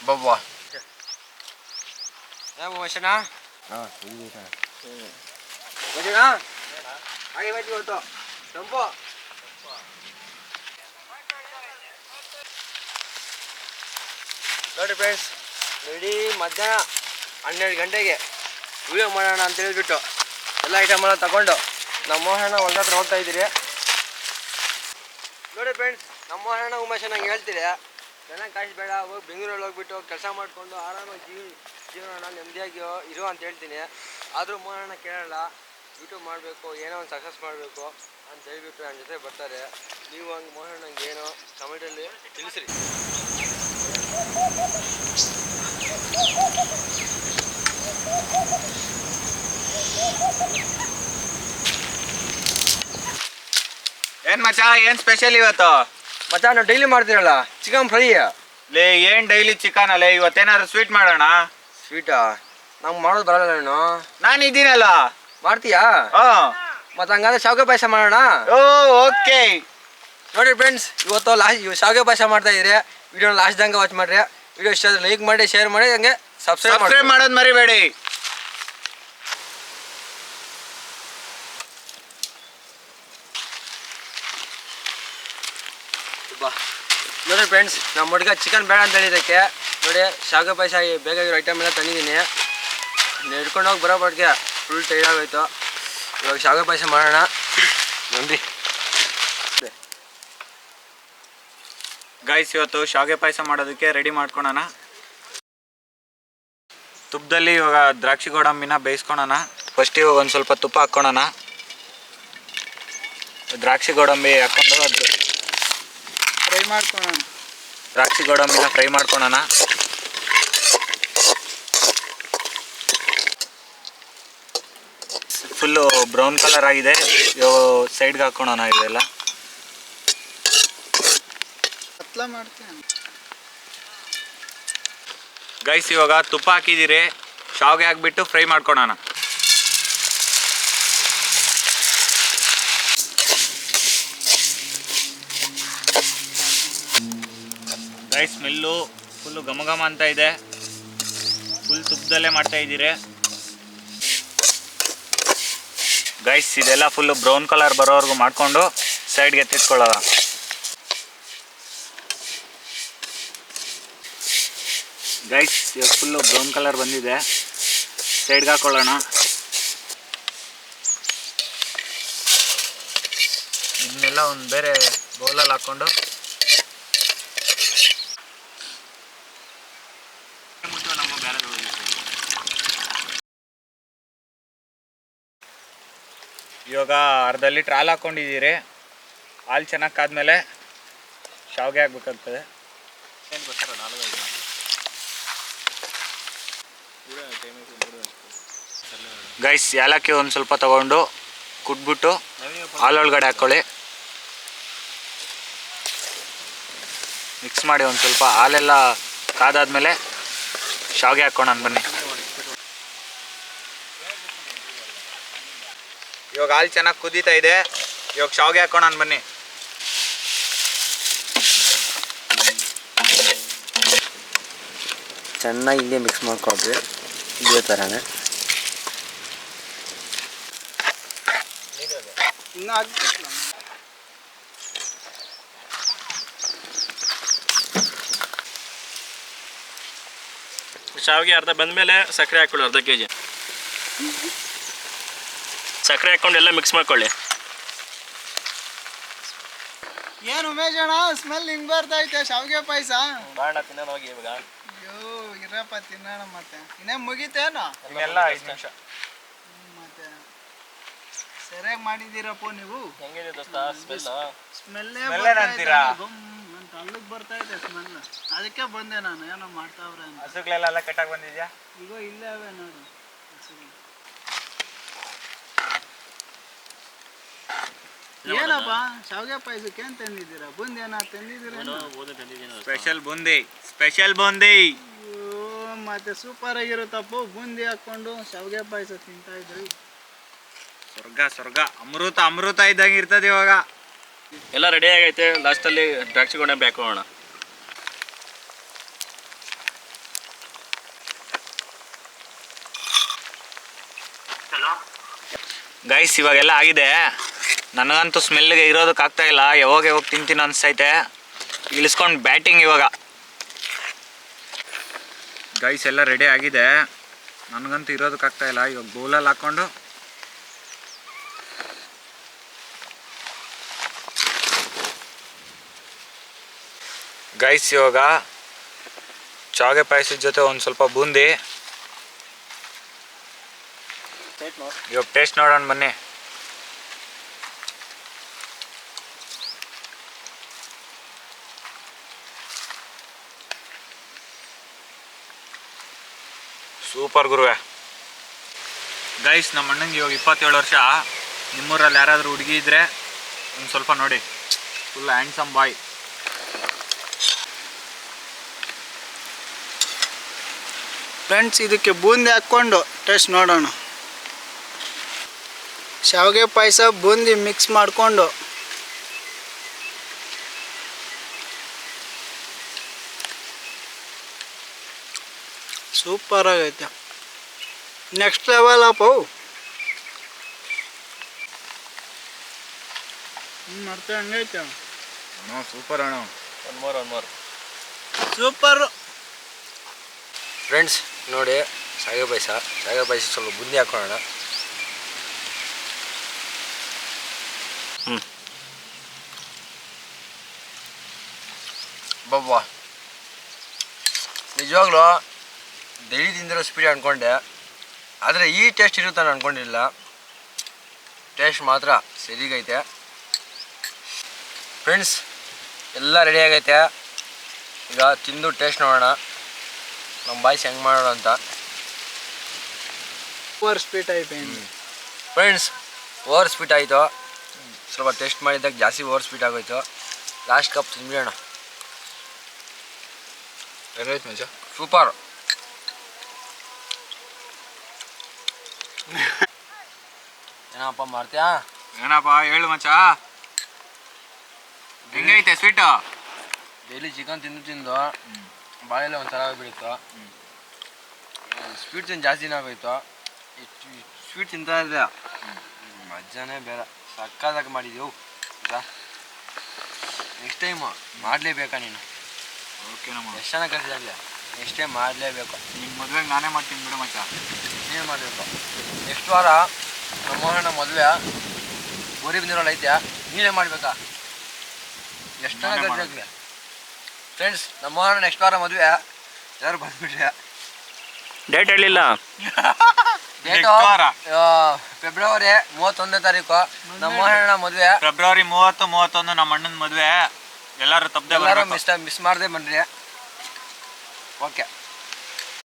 ಅಬ್ಬಬ್ಬ ಮೋಷಣ ಹಾಗೆ ಬಜ್ಜಿ ಗೊತ್ತು ತಂಪು ನೋಡಿ ಫ್ರೆಂಡ್ಸ್ ಇಡೀ ಮಧ್ಯಾಹ್ನ 12 ಗಂಟೆಗೆ ವಿಡಿಯೋ ಮಾಡೋಣ ಅಂತ ಹೇಳ್ಬಿಟ್ಟು ಎಲ್ಲ ಐಟಮೆಲ್ಲ ತಗೊಂಡು ನಮ್ಮ ಮೋಹನ ಹೊಲ್ದ ಹತ್ರ ಹೋಗ್ತಾ ಇದ್ದೀರಿ. ನೋಡಿ ಫ್ರೆಂಡ್ಸ್, ನಮ್ಮ ಮೋಹನ ಉಮೇಶ್ ನಂಗೆ ಹೇಳ್ತೀರಿ ಚೆನ್ನಾಗಿ ಕಾಸು ಬೇಡ, ಹೋಗಿ ಬೆಂಗಳೂರಲ್ಲಿ ಹೋಗ್ಬಿಟ್ಟು ಕೆಲಸ ಮಾಡಿಕೊಂಡು ಆರಾಮಾಗಿ ಜೀವನ ನೆಮ್ಮದಿಯಾಗಿ ಇರು ಅಂತ ಹೇಳ್ತೀನಿ. ಆದರೂ ಮೋಹನ ಕೇಳಲ್ಲ, ಯೂಟ್ಯೂಬ್ ಮಾಡಬೇಕು, ಏನೋ ಒಂದು ಸಕ್ಸಸ್ ಮಾಡಬೇಕು ಅಂತ ಹೇಳ್ಬಿಟ್ಟು ನನ್ನ ಜೊತೆ ಬರ್ತಾರೆ. ನೀವು ಹಂಗೆ ಮೋಹನಂಗೆ ಏನೋ ಕಮೆಂಟಲ್ಲಿ ತಿಳಿಸ್ರಿ. ಏನ್ ಮಚ್ಚ, ಏನ್ ಸ್ಪೆಷಲ್ ಇವತ್ತು? ಮಚ್ಚ ನಾವು ಡೈಲಿ ಮಾಡ್ತೀರಲ್ಲ ಚಿಕನ್ ಫ್ರೈ. ಲೇ ಏನ್ ಡೈಲಿ ಚಿಕನ್ ಅಲ್ಲೇ, ಇವತ್ತೇನಾದ್ರು ಸ್ವೀಟ್ ಮಾಡೋಣ? ಸ್ವೀಟಾ ನಮ್ಗೆ ಮಾಡೋದು ಬರಲ್ಲ. ನಾನು ಇದ್ದೀನಲ್ಲ. ಮಾಡ್ತೀಯಾ? ಮತ್ತೆ ಹಂಗಾದ್ರೆ ಶಾವಿಗೆ ಪಾಯಸ ಮಾಡೋಣ. ಓಕೆ. ನೋಡಿ ಫ್ರೆಂಡ್ಸ್, ಇವತ್ತು ಶಾವಿಗೆ ಪಾಯಸ ಮಾಡ್ತಾ ಇದ್ರಿ. ವಿಡಿಯೋ ಲಾಸ್ಟ್ ತನಕ ವಾಚ್ ಮಾಡ್ರಿ. ವಿಡಿಯೋ ಇಷ್ಟ ಲೈಕ್ ಮಾಡಿ, ಶೇರ್ ಮಾಡಿ, ಹಂಗೆ ಸಬ್ಸ್ಕ್ರೈಬ್ ಮಾಡೋದು ಮರಿಬೇಡಿ. ನೋಡಿ ಫ್ರೆಂಡ್ಸ್, ನಮ್ಮ ಹುಡುಗ ಚಿಕನ್ ಬೇಡ ಅಂತ ಹೇಳಿದ್ದಕ್ಕೆ ನೋಡಿ ಶಾವಿಗೆ ಪಾಯಸ ಬೇಕಾಗಿರೋ ಐಟಮ್ ಎಲ್ಲ ತಂದಿದ್ದೀನಿ. ಹಿಡ್ಕೊಂಡು ಹೋಗಿ ಬರೋಬಟ್ಗೆ ಫುಲ್ ಟೈರ್ಡ್ ಆಗೋಯ್ತು. ಇವಾಗ ಶಾವಿಗೆ ಪಾಯಸ ಮಾಡೋಣ ಬನ್ರಿ. ಗೈಸ್, ಇವತ್ತು ಶಾವಿಗೆ ಪಾಯಸ ಮಾಡೋದಕ್ಕೆ ರೆಡಿ ಮಾಡ್ಕೊಳೋಣ. ತುಪ್ಪದಲ್ಲಿ ಇವಾಗ ದ್ರಾಕ್ಷಿ ಗೋಡಂಬಿನ ಬೇಯಿಸ್ಕೊಳೋಣ. ಫಸ್ಟ್ ಇವಾಗ ಒಂದು ಸ್ವಲ್ಪ ತುಪ್ಪ ಹಾಕ್ಕೊಳೋಣ. ದ್ರಾಕ್ಷಿ ಗೋಡಂಬಿ ಹಾಕ್ಕೊಂಡು ಅದು ಫ್ರೈ ಮಾಡ್ಕೊಳೋಣ. ದ್ರಾಕ್ಷಿ ಗೋಡಂಬಿನ ಫ್ರೈ ಮಾಡ್ಕೊಳೋಣ. ಫುಲ್ಲು ಬ್ರೌನ್ ಕಲರ್ ಆಗಿದೆ. ಇವಾಗ ಸೈಡ್ಗೆ ಹಾಕ್ಕೊಳೋಣ. ಇದೆಲ್ಲ ಗೈಸ್, ಇವಾಗ ತುಪ್ಪ ಹಾಕಿದ್ದೀರಿ, ಶಾವಿಗೆ ಹಾಕ್ಬಿಟ್ಟು ಫ್ರೈ ಮಾಡ್ಕೊಳೋಣ. ಗೈಸ್, ಸ್ಮೆಲ್ಲು ಫುಲ್ಲು ಘಮ ಘಮ ಅಂತ ಇದೆ. ಫುಲ್ ತುಪ್ಪದಲ್ಲೇ ಮಾಡ್ತಾ ಇದ್ದೀರಿ ಗೈಸ್. ಇದೆಲ್ಲ ಫುಲ್ಲು ಬ್ರೌನ್ ಕಲರ್ ಬರೋವರೆಗೂ ಮಾಡಿಕೊಂಡು ಸೈಡ್ಗೆ ಎತ್ತಿಟ್ಕೊಳ್ಳೋಣ. ಗೈಸ್, ಇವಾಗ ಫುಲ್ಲು ಬ್ರೌನ್ ಕಲರ್ ಬಂದಿದೆ, ಸೈಡ್ಗೆ ಹಾಕೊಳ್ಳೋಣ. ಇದನ್ನೆಲ್ಲ ಒಂದು ಬೇರೆ ಬೌಲಲ್ಲಿ ಹಾಕ್ಕೊಂಡು ಇವಾಗ ಅರ್ಧ ಲೀಟ್ರ್ ಹಾಲು ಹಾಕ್ಕೊಂಡಿದ್ದೀರಿ. ಹಾಲು ಚೆನ್ನಾಗಿ ಕಾದ್ಮೇಲೆ ಶಾವಿಗೆ ಹಾಕ್ಬೇಕಾಗ್ತದೆ. ಗೈಸ್, ಏಲಕ್ಕಿ ಒಂದು ಸ್ವಲ್ಪ ತಗೊಂಡು ಕುಟ್ಬಿಟ್ಟು ಹಾಲೊಳಗಡೆ ಹಾಕ್ಕೊಳ್ಳಿ. ಮಿಕ್ಸ್ ಮಾಡಿ ಒಂದು ಸ್ವಲ್ಪ ಹಾಲೆಲ್ಲ ಕಾದಾದ್ಮೇಲೆ ಶಾವಿಗೆ ಹಾಕ್ಕೊಂಡು ಬನ್ನಿ. ಇವಾಗ ಹಾಲು ಚೆನ್ನಾಗಿ ಕುದೀತಾ ಇದೆ. ಇವಾಗ ಶಾವಿಗೆ ಹಾಕೋಣ ಬನ್ನಿ. ಚೆನ್ನಾಗಿ ಹಿಂಗೆ ಮಿಕ್ಸ್ ಮಾಡ್ಕೊಳ್ರಿ, ಇದೇ ಥರನೇ. ಶಾವಿಗೆ ಅರ್ಧ ಬಂದಮೇಲೆ ಸಕ್ಕರೆ ಹಾಕೊಳ್ಳಿ, ಅರ್ಧ kg ಸಕ್ಕರೆ ಹಾಕ್ಕೊಂಡು ಎಲ್ಲ ಮಿಕ್ಸ್ ಮಾಡ್ಕೊಳ್ಳಿ. ಏನು ಉಮೇಶ್ ಅಣ್ಣ, ಸ್ಮೆಲ್ ಹಿಂಗೆ ಬರ್ತೈತೆ ಶಾವಿಗೆ ಪಾಯಸ. ಬಾಣ ತಿನ್ನೋಣ ಹೋಗಿ ಇವಾಗ. ಅಯ್ಯೋ ಇರಪ್ಪ, ತಿನ್ನೋಣ. ಮತ್ತೆ ಇನ್ನೇ ಮುಗಿತೇನು? ಇನ್ನೆಲ್ಲ 5 ನಿಮಿಷ. ಮತ್ತೆ ಸರಿಯಾಗಿ ಮಾಡಿದ್ದೀರಪ್ಪ ನೀವು. ಹೆಂಗಿದೆ ದೋಸ್ತ ಸ್ಮೆಲ್ಲೇ ಅಂತೀರಾ? ಅಂತ ಅಲ್ಲಿಗೆ ಬರ್ತೈತೆ ಸ್ಮೆಲ್. ಅದಕ್ಕೆ ಬಂದೆ ನಾನು, ಏನೋ ಮಾಡ್ತಾವ್ರೆ ಅಂತ. ಹಸುಗಳೆಲ್ಲ ಕಟ್ಟಾಗಿ ಬಂದಿದ್ಯಾ? ಈಗ ಇಲ್ಲೇ ಅವೆ ನೋಡು ಹಸುಗಳು. ಏನಪ್ಪ ಶಾವಿಗೆ ಪಾಯಸಕ್ಕೆ ಏನು ತಂದಿದ್ದೀರಾ? ಬೂಂದಿ ಏನೋ ತಂದಿದ್ದೀರಾ? Special boondi, special boondi. ಮತ್ತೆ ಸೂಪರ್ ಆಗಿರುತ್ತಪ್ಪ. ಬೂಂದಿ ಹಾಕೊಂಡು ಶಾವಿಗೆ ಪಾಯಸ ತಿಂತಾ ಇದ್ರಿ. ಸ್ವರ್ಗ ಸ್ವರ್ಗ, ಅಮೃತ ಅಮೃತ ಇದ್ದಂಗೆ ಇರ್ತದೆ. ಇವಾಗ ಎಲ್ಲ ರೆಡಿ ಆಗೈತೆ. ಲಾಸ್ಟಲ್ಲಿ ದ್ರಾಕ್ಷಿ ಗೋಡಂಬಿ ಹಾಕೋಣ. ಗೈಸ್ ಇವಾಗೆಲ್ಲ ಆಗಿದೆ. ನನಗಂತೂ ಸ್ಮೆಲ್ಗೆ ಇರೋದಕ್ಕಾಗ್ತಾ ಇಲ್ಲ. ಯಾವಾಗ ತಿಂತೀನಿ ಅನಿಸ್ತೈತೆ. ಇಳಿಸ್ಕೊಂಡು ಬ್ಯಾಟಿಂಗ್ ಇವಾಗ. ಗೈಸ್ ಎಲ್ಲ ರೆಡಿ ಆಗಿದೆ. ನನಗಂತೂ ಇರೋದಕ್ಕಾಗ್ತಾ ಇಲ್ಲ. ಇವಾಗ ಬೌಲಲ್ಲಿ ಹಾಕ್ಕೊಂಡು ಗೈಸ್ ಇವಾಗ ಶಾವಿಗೆ ಪಾಯಸದ ಜೊತೆ ಒಂದು ಸ್ವಲ್ಪ ಬೂಂದಿ. ಇವಾಗ ಟೇಸ್ಟ್ ನೋಡೋಣ ಬನ್ನಿ. ಸೂಪರ್ ಗುರುವೆ. ಗೈಸ್ ನಮ್ಮ ಅಣ್ಣಂಗೆ ಇವಾಗ 27 ವರ್ಷ. ನಿಮ್ಮೂರಲ್ಲಿ ಯಾರಾದರೂ ಹುಡುಗಿ ಇದ್ದರೆ ಒಂದು ಸ್ವಲ್ಪ ನೋಡಿ. ಫುಲ್ ಹ್ಯಾಂಡ್ಸಮ್ ಬಾಯ್. ಫ್ರೆಂಡ್ಸ್ ಇದಕ್ಕೆ ಬೂಂದಿ ಹಾಕ್ಕೊಂಡು ಟೇಸ್ಟ್ ನೋಡೋಣ. ಶಾವಿಗೆ ಪಾಯಸ ಬೂಂದಿ ಮಿಕ್ಸ್ ಮಾಡಿಕೊಂಡು ಸೂಪರ್ ಆಗೈತೆ. ನೆಕ್ಸ್ಟ್ ಲೆವೆಲ್ ಅಪ್ಪ. ಮತ್ತೆ ಹಂಗೈತೆ. ಸೂಪರ್ ಅಣ್ಣ. ಒಂದು ಮೂರು ಸೂಪರ್. ಫ್ರೆಂಡ್ಸ್ ನೋಡಿ ಶಾವಿಗೆ ಪಾಯಸ ಸ್ವಲ್ಪ ಬುಂದಿ ಹಾಕೊಳ್ಳೋಣ. ಬಬ್ಬಾ ನಿಜವಾಗ್ಲೂ ಡೈಲಿ ತಿಂದಿರೋ ಸ್ಪೀಡ್ ಅಂದ್ಕೊಂಡೆ, ಆದರೆ ಈ ಟೇಸ್ಟ್ ಇರುತ್ತೆ ನಾನು ಅಂದ್ಕೊಂಡಿಲ್ಲ. ಟೇಸ್ಟ್ ಮಾತ್ರ ಸರಿಗೈತೆ. ಫ್ರೆಂಡ್ಸ್ ಎಲ್ಲ ರೆಡಿ ಆಗೈತೆ. ಈಗ ತಿಂದು ಟೇಸ್ಟ್ ನೋಡೋಣ ನಮ್ಮ ಬಾಯ್ಸ್ ಹೆಂಗೆ ಮಾಡೋಣ ಅಂತ. ಓವರ್ ಸ್ಪೀಟ್ ಐತೆ. ಫ್ರೆಂಡ್ಸ್ ಓವರ್ ಸ್ಪೀಟ್ ಆಯಿತು. ಸ್ವಲ್ಪ ಟೇಸ್ಟ್ ಮಾಡಿದಾಗ ಜಾಸ್ತಿ ಓವರ್ ಸ್ಪೀಟ್ ಆಗೋಯ್ತು. ಲಾಸ್ಟ್ ಕಪ್ ತಿಂದ್ಬಿಡೋಣ. ಏನಾಯ್ತು ಮಜಾ? ಸೂಪರ್. ಏನಪ್ಪ ಮಾಡ್ತೀಯಾ? ಏನಪ್ಪ ಹೇಳು ಮಚ್ಚ. ಹೆಂಗೈತೆ ಸ್ವೀಟು? ಡೈಲಿ ಚಿಕನ್ ತಿಂದು ಬಾಳೆಲ್ಲ ಒಂಥರ ಬೀಳುತ್ತೋ. ಸ್ವೀಟ್ ತಿಂದು ಜಾಸ್ತಿನೇ ಆಗೋಯ್ತು. ಸ್ವೀಟ್ ತಿಂತಾ ಇದೆ ಮಜಾನೇ ಬೇರೆ. ಸಕ್ಕದಾಗಿ ಮಾಡಿದೆವು. ನೆಕ್ಸ್ಟ್ ಟೈಮ್ ಮಾಡಲೇಬೇಕಾ ನೀನು? ಓಕೆ ನಮ್ಮ ಎಷ್ಟು ಚೆನ್ನಾಗಿ ಕಲಿಸಿದಾಗಲೇ ನೆಕ್ಸ್ಟ್ ಟೈಮ್ ಮಾಡಲೇಬೇಕು. ನಿಮ್ಮ ಮದುವೆಗೆ ನಾನೇ ಮಾಡ್ತೀನಿ ಬಿಡು ಮಚ್ಚ. ನೀನು ಮಾಡಬೇಕು. ನೆಕ್ಸ್ಟ್ ವಾರ ನಮ್ಮ ಮೋಹನ ಮದುವೆ ಗೋರಿ ಬಂದಿರೋಲ್ಲ ಐತೆ, ನೀನೇ ಮಾಡಬೇಕಾ? ಎಷ್ಟು ಚೆನ್ನಾಗಿ ಕಲಿಸಿದಾಗಲೇ. ಫ್ರೆಂಡ್ಸ್ ನಮ್ಮ ಮೋಹನ ನೆಕ್ಸ್ಟ್ ವಾರ ಮದುವೆ. ಯಾರು ಬಂದ್ಬಿಟ್ರೆ ಡೇಟ್ ಹೇಳಿಲ್ಲ. ಡೇಟು ಫೆಬ್ರವರಿ 31ನೇ ತಾರೀಕು ನಮ್ಮ ಮೋಹನ ಮದುವೆ. ಫೆಬ್ರವರಿ 30, 31 ನಮ್ಮ ಅಣ್ಣನ ಮದುವೆ. ಎಲ್ಲರೂ ತಪ್ಪದೆ ಎಲ್ಲರೂ ಮಿಸ್ ಮಾಡದೆ ಬನ್ನಿರಿ. ಓಕೆ.